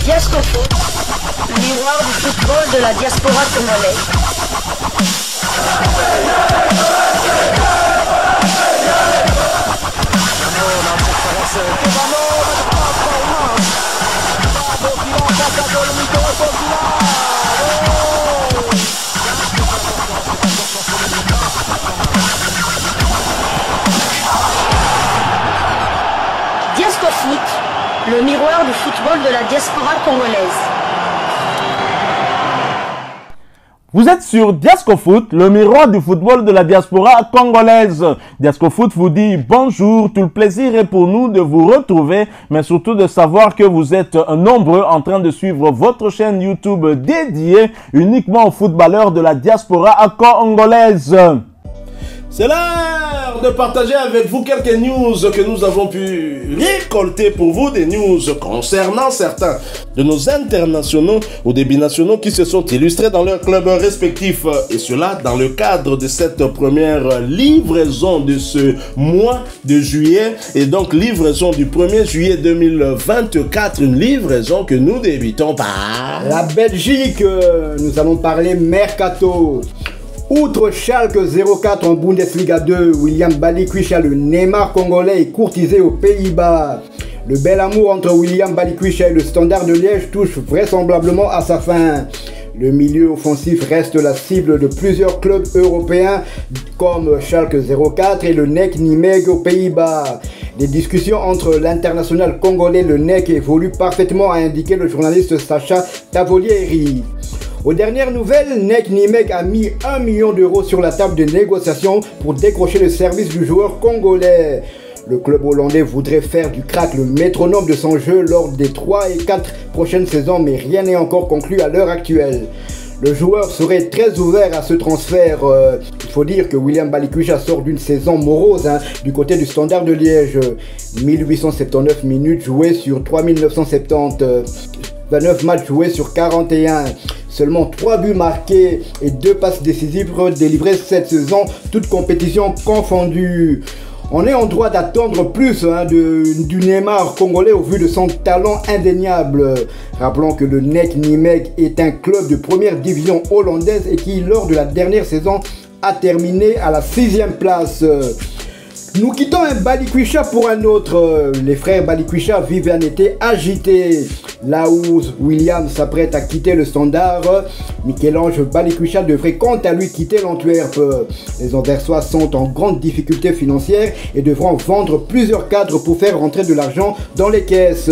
Diasco Foot, le miroir du football de la diaspora congolaise. Diasco Foot, le miroir du football de la diaspora congolaise. Vous êtes sur Diasco Foot, le miroir du football de la diaspora congolaise. Diasco Foot vous dit bonjour, tout le plaisir est pour nous de vous retrouver, mais surtout de savoir que vous êtes nombreux en train de suivre votre chaîne YouTube dédiée uniquement aux footballeurs de la diaspora congolaise. C'est l'heure de partager avec vous quelques news que nous avons pu récolter pour vous, des news concernant certains de nos internationaux ou des binationaux qui se sont illustrés dans leurs clubs respectifs. Et cela dans le cadre de cette première livraison de ce mois de juillet. Et donc livraison du 1er juillet 2024, une livraison que nous débutons par la Belgique. Nous allons parler Mercato. Outre Schalke 04 en Bundesliga 2, William Balikwisha, le Neymar congolais, est courtisé aux Pays-Bas. Le bel amour entre William Balikwisha et le Standard de Liège touche vraisemblablement à sa fin. Le milieu offensif reste la cible de plusieurs clubs européens comme Schalke 04 et le NEC Nijmegen aux Pays-Bas. Les discussions entre l'international congolais et le NEC évoluent parfaitement, a indiqué le journaliste Sacha Tavolieri. Aux dernières nouvelles, NEC Nijmegen a mis 1 million d'euros sur la table de négociation pour décrocher le service du joueur congolais. Le club hollandais voudrait faire du crack le métronome de son jeu lors des 3 et 4 prochaines saisons, mais rien n'est encore conclu à l'heure actuelle. Le joueur serait très ouvert à ce transfert. Il faut dire que William Balikwisha sort d'une saison morose du côté du Standard de Liège. 1879 minutes jouées sur 3970. 29 matchs joués sur 41. Seulement 3 buts marqués et 2 passes décisives délivrées cette saison, toutes compétitions confondues. On est en droit d'attendre plus du Neymar congolais au vu de son talent indéniable. Rappelons que le NEC Nijmegen est un club de première division hollandaise et qui, lors de la dernière saison, a terminé à la 6e place. Nous quittons un Balikwisha pour un autre. Les frères Balikwisha vivent un été agité. Là où William s'apprête à quitter le Standard, Michel-Ange Balikwisha devrait quant à lui quitter l'Antwerp. Les Anversois sont en grande difficulté financière et devront vendre plusieurs cadres pour faire rentrer de l'argent dans les caisses.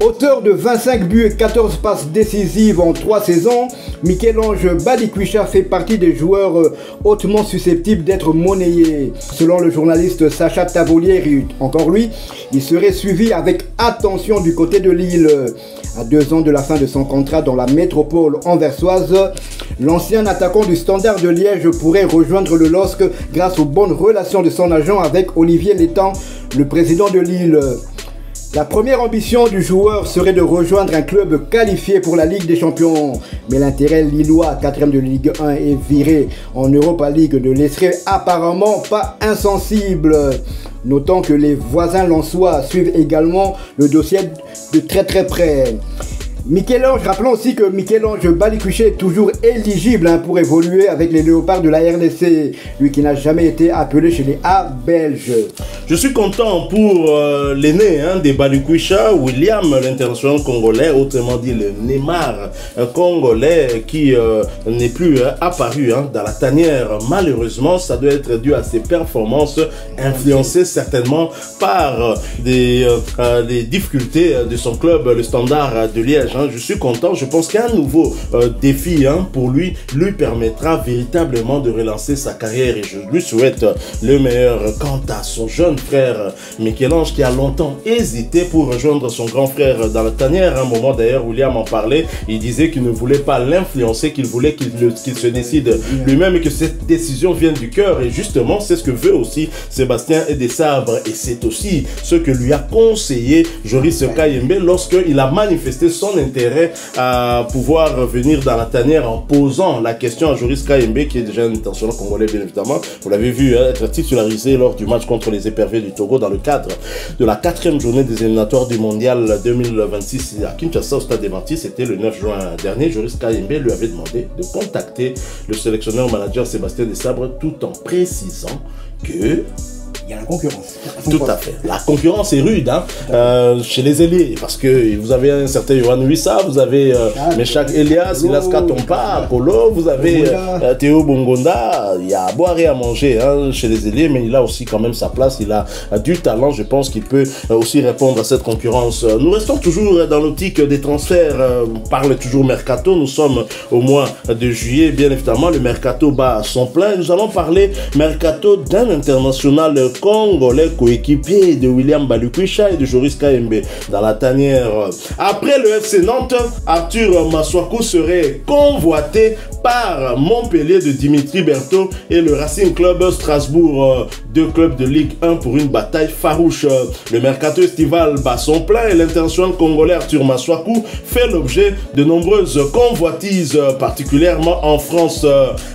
Auteur de 25 buts et 14 passes décisives en 3 saisons, Michel-Ange Balikwisha fait partie des joueurs hautement susceptibles d'être monnayés. Selon le journaliste Sacha Tavolieri, encore lui, il serait suivi avec attention du côté de Lille. À 2 ans de la fin de son contrat dans la métropole anversoise, l'ancien attaquant du Standard de Liège pourrait rejoindre le LOSC grâce aux bonnes relations de son agent avec Olivier Létang, le président de Lille. La première ambition du joueur serait de rejoindre un club qualifié pour la Ligue des Champions. Mais l'intérêt lillois, 4e de Ligue 1 et viré en Europa League, ne laisserait apparemment pas insensible. Notons que les voisins lensois suivent également le dossier de très près. Michel-Ange, rappelons aussi que Michel-Ange Balikwisha est toujours éligible pour évoluer avec les Léopards de la RDC, lui qui n'a jamais été appelé chez les A belges. Je suis content pour l'aîné des Balikwisha, William, l'international congolais, autrement dit le Neymar congolais, qui n'est plus apparu dans la tanière. Malheureusement, ça doit être dû à ses performances, influencées certainement par des difficultés de son club, le Standard de Liège. Je suis content, je pense qu'un nouveau défi pour lui permettra véritablement de relancer sa carrière et je lui souhaite le meilleur. Quant à son jeune frère Michel-Ange qui a longtemps hésité pour rejoindre son grand frère dans la tanière, à un moment d'ailleurs William en parlait, il disait qu'il ne voulait pas l'influencer, qu'il voulait qu'il se décide lui-même et que cette décision vienne du cœur et justement c'est ce que veut aussi Sébastien Desabre et c'est aussi ce que lui a conseillé Joris Kayembe lorsqu'il a manifesté son intérêt à pouvoir venir dans la tanière en posant la question à Joris Kaembe, qui est déjà un international congolais, bien évidemment. Vous l'avez vu être titularisé lors du match contre les Éperviers du Togo dans le cadre de la 4e journée des éliminatoires du Mondial 2026 à Kinshasa au Stade des Martyrs. C'était le 9 juin dernier. Joris Kaembe lui avait demandé de contacter le sélectionneur-manager Sébastien Desabre, tout en précisant que il y a la concurrence. Tout à fait. La concurrence est rude chez les ailiers, parce que vous avez un certain Yohan Wissa, vous avez Meshak Elias, Silas Katompa, Kolo, vous avez Théo Bongonda. Il y a à boire et à manger chez les ailiers, mais il a aussi quand même sa place. Il a du talent. Je pense qu'il peut aussi répondre à cette concurrence. Nous restons toujours dans l'optique des transferts. On parle toujours mercato. Nous sommes au mois de juillet, bien évidemment. Le mercato bat son plein. Nous allons parler mercato d'un international congolais coéquipier de William Balikwisha et de Joris Kaembe dans la tanière. Après le FC Nantes, Arthur Maswaku serait convoité par Montpellier de Dimitri Berthaud et le Racing Club Strasbourg, deux clubs de Ligue 1 pour une bataille farouche. Le mercato estival bat son plein et l'international congolais Arthur Maswaku fait l'objet de nombreuses convoitises, particulièrement en France.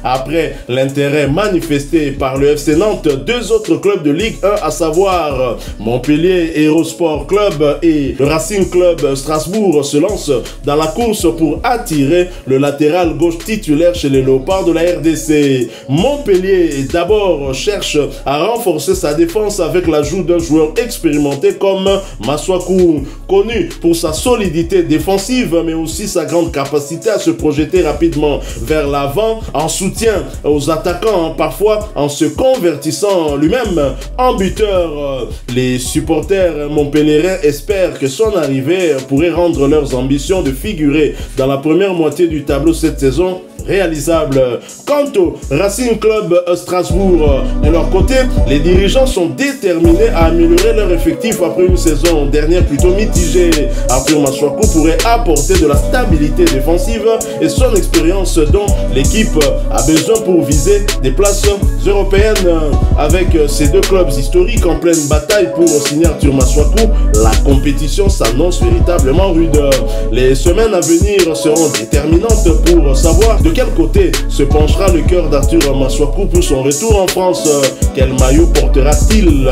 Après l'intérêt manifesté par le FC Nantes, deux autres clubs de Ligue 1, à savoir Montpellier Hérosport Club et le Racing Club Strasbourg, se lancent dans la course pour attirer le latéral gauche titulaire chez les Léopards de la RDC. Montpellier d'abord cherche à renforcer sa défense avec l'ajout d'un joueur expérimenté comme Maswaku, connu pour sa solidité défensive mais aussi sa grande capacité à se projeter rapidement vers l'avant en soutien aux attaquants, parfois en se convertissant lui-même en buteur. Les supporters montpelliérains espèrent que son arrivée pourrait rendre leurs ambitions de figurer dans la première moitié du tableau cette saison réalisable. Quant au Racing Club Strasbourg, de leur côté, les dirigeants sont déterminés à améliorer leur effectif après une saison dernière plutôt mitigée. Arthur Maswaku pourrait apporter de la stabilité défensive et son expérience dont l'équipe a besoin pour viser des places européennes. Avec ces deux clubs historiques en pleine bataille pour signer Arthur Maswaku, la compétition s'annonce véritablement rude. Les semaines à venir seront déterminantes pour savoir de quel côté se penchera le cœur d'Arthur Maswaku pour son retour en France. Quel maillot portera-t-il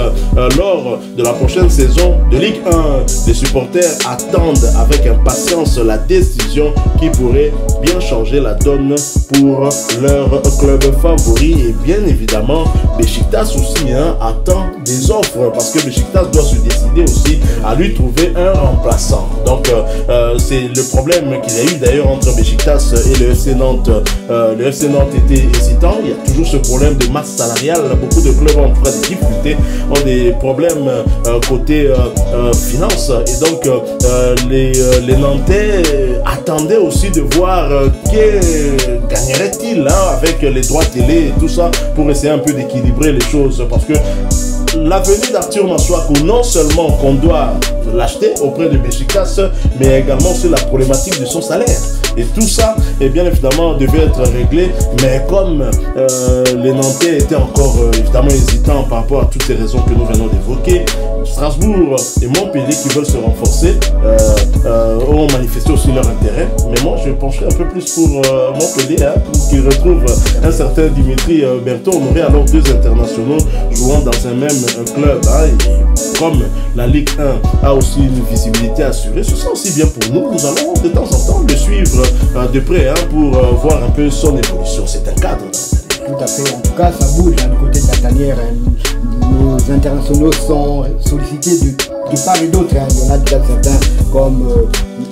lors de la prochaine saison de Ligue 1? Les supporters attendent avec impatience la décision qui pourrait bien changer la donne pour leur club favori. Et bien évidemment, Besiktas aussi attend des offres, parce que Besiktas doit se décider aussi à lui trouver un remplaçant. Donc c'est le problème qu'il y a eu d'ailleurs entre Besiktas et le FC Nantes. Le FC Nantes était hésitant. Il y a toujours ce problème de masse salariale. Beaucoup de clubs ont des difficultés, ont des problèmes côté finance. Et donc les Nantais attendaient aussi de voir que gagnerait-il avec les droits télé et tout ça pour essayer un peu d'équilibrer les choses. Parce que l'avenir d'Arthur Maswaku, non seulement qu'on doit l'acheter auprès de Besiktas, mais également sur la problématique de son salaire. Et tout ça, et bien évidemment, devait être réglé. Mais comme les Nantais étaient encore évidemment hésitants par rapport à toutes ces raisons que nous venons d'évoquer, Strasbourg et Montpellier qui veulent se renforcer ont manifesté aussi leur intérêt. Mais moi, je pencherai un peu plus pour Montpellier, pour qu'ils retrouvent un certain Dimitri Berthaud. On aurait alors deux internationaux jouant dans un même club. Et comme la Ligue 1 a aussi une visibilité assurée, ce sera aussi bien pour nous. Nous allons de temps en temps le suivre de près pour voir un peu son évolution. C'est un cadre. Tout à fait. En tout cas, ça bouge du côté de la tanière. Nos internationaux sont sollicités de part et d'autre. Il y en a déjà certains comme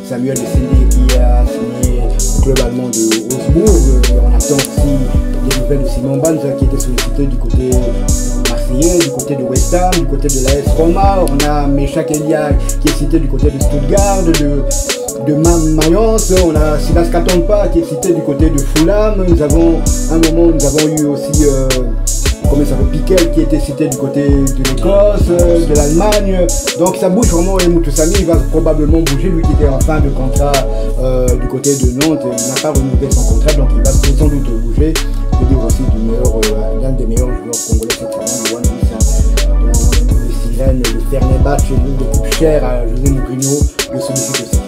Samuel Desséné qui a signé au club allemand de Augsbourg. On attend aussi des nouvelles de Simon Banza qui était sollicité du côté marseillais, du côté de West Ham, du côté de l'AS Roma. On a Meshak Elias qui est cité du côté de Stuttgart, de Mayence. On a Silas Katompa qui est cité du côté de Fulham. Nous avons eu aussi comment ça s'appelle, Piquel qui était cité du côté de l'Écosse, de l'Allemagne. Donc ça bouge vraiment. Et Moutoussamy il va probablement bouger, lui qui était en fin de contrat du côté de Nantes. Il n'a pas renouvelé son contrat, donc il va sans doute bouger. Je veux dire aussi l'un des meilleurs joueurs congolais cette saison, Yohan Wissa. Le Sirène, le Fenerbahçe, l'une des plus chères à José Mourinho, le sollicite aussi.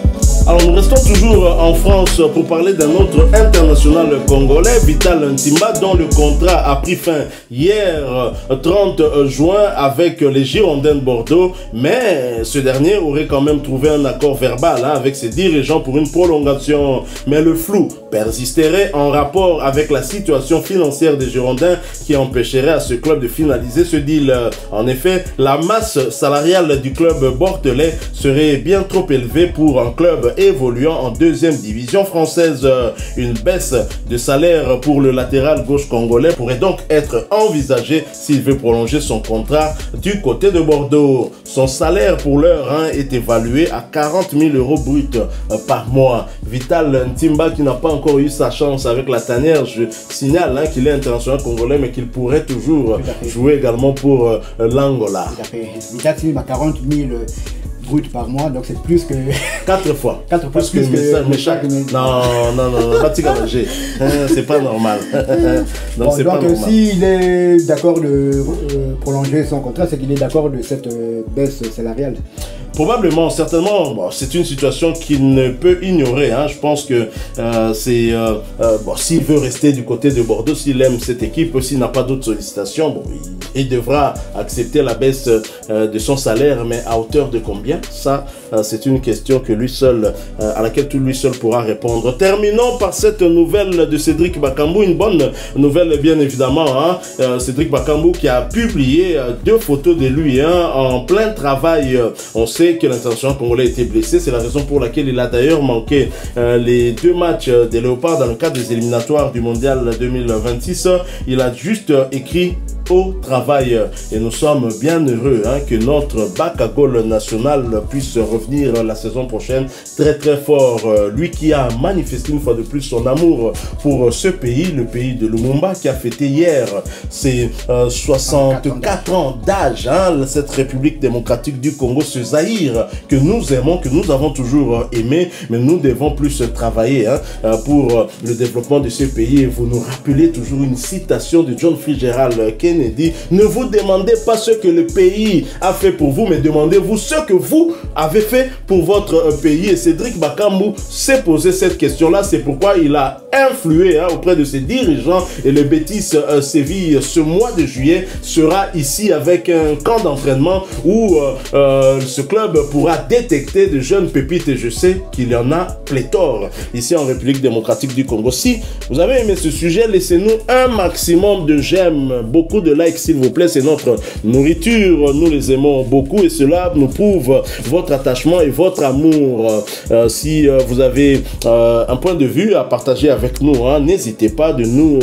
Alors nous restons toujours en France pour parler d'un autre international congolais, Vital Ntimba, dont le contrat a pris fin hier 30 juin avec les Girondins de Bordeaux, mais ce dernier aurait quand même trouvé un accord verbal avec ses dirigeants pour une prolongation. Mais le flou persisterait en rapport avec la situation financière des Girondins qui empêcherait à ce club de finaliser ce deal. En effet, la masse salariale du club bordelais serait bien trop élevée pour un club évoluant en deuxième division française. Une baisse de salaire pour le latéral gauche congolais pourrait donc être envisagée s'il veut prolonger son contrat du côté de Bordeaux. Son salaire pour l'heure est évalué à 40 000 € bruts par mois. Vital Ntimba, qui n'a pas encore eu sa chance avec la tanière, je signale qu'il est international congolais mais qu'il pourrait toujours jouer également pour l'Angola. Vital Ntimba, 40 000 brut par mois, donc c'est plus que 4 fois. 4 fois plus que chaque. Non, c'est pas normal. Donc bon, c'est pas normal. S'il est d'accord de prolonger son contrat, c'est qu'il est d'accord de cette baisse salariale. Probablement, certainement, bon, c'est une situation qu'il ne peut ignorer. Je pense que bon, s'il veut rester du côté de Bordeaux, s'il aime cette équipe, s'il n'a pas d'autres sollicitations, bon, il devra accepter la baisse de son salaire, mais à hauteur de combien? Ça, c'est une question que lui seul, à laquelle lui seul pourra répondre. Terminons par cette nouvelle de Cédric Bakambu, une bonne nouvelle bien évidemment. Cédric Bakambu qui a publié 2 photos de lui en plein travail. On sait que l'international congolais était blessé, c'est la raison pour laquelle il a d'ailleurs manqué les 2 matchs des Léopards dans le cadre des éliminatoires du Mondial 2026. Il a juste écrit au travail et nous sommes bien heureux que notre bac à goal national puisse revenir la saison prochaine très fort. Lui qui a manifesté une fois de plus son amour pour ce pays, le pays de Lumumba, qui a fêté hier ses 64 ans d'âge, cette République démocratique du Congo, ce Zaïre que nous aimons, que nous avons toujours aimé, mais nous devons plus travailler pour le développement de ce pays. Et vous nous rappelez toujours une citation de John Fitzgerald Kennedy: ne vous demandez pas ce que le pays a fait pour vous, mais demandez-vous ce que vous avez fait pour votre pays. Et Cédric Bakambu s'est posé cette question-là, c'est pourquoi il a influé auprès de ses dirigeants, et le Betis Séville ce mois de juillet sera ici avec un camp d'entraînement où ce club pourra détecter de jeunes pépites, et je sais qu'il y en a pléthore ici en République démocratique du Congo. Si vous avez aimé ce sujet, laissez-nous un maximum de j'aime, beaucoup de likes s'il vous plaît, c'est notre nourriture, nous les aimons beaucoup et cela nous prouve votre attachement et votre amour. Si vous avez un point de vue à partager avec nous, n'hésitez pas de nous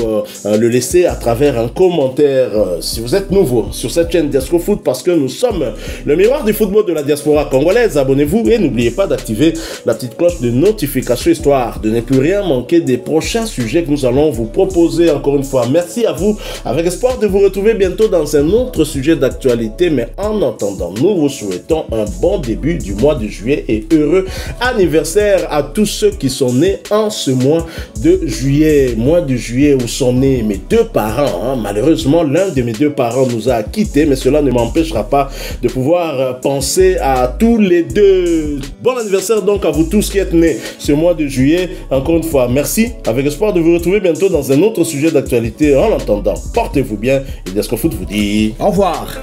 le laisser à travers un commentaire. Si vous êtes nouveau sur cette chaîne Diaspora Foot, parce que nous sommes le miroir du football de la diaspora congolaise, abonnez-vous et n'oubliez pas d'activer la petite cloche de notification, histoire de ne plus rien manquer des prochains sujets que nous allons vous proposer. Encore une fois, merci à vous, avec espoir de vous retrouver bientôt dans un autre sujet d'actualité. Mais en attendant, nous vous souhaitons un bon début du mois de juillet et heureux anniversaire à tous ceux qui sont nés en ce mois de juillet. Mois de juillet où sont nés mes 2 parents. Malheureusement, l'un de mes 2 parents nous a quittés, mais cela ne m'empêchera pas de pouvoir penser à tous les 2. Bon anniversaire donc à vous tous qui êtes nés ce mois de juillet. Encore une fois, merci, avec espoir de vous retrouver bientôt dans un autre sujet d'actualité. En attendant, portez-vous bien et Diaspora Foot vous dit au revoir.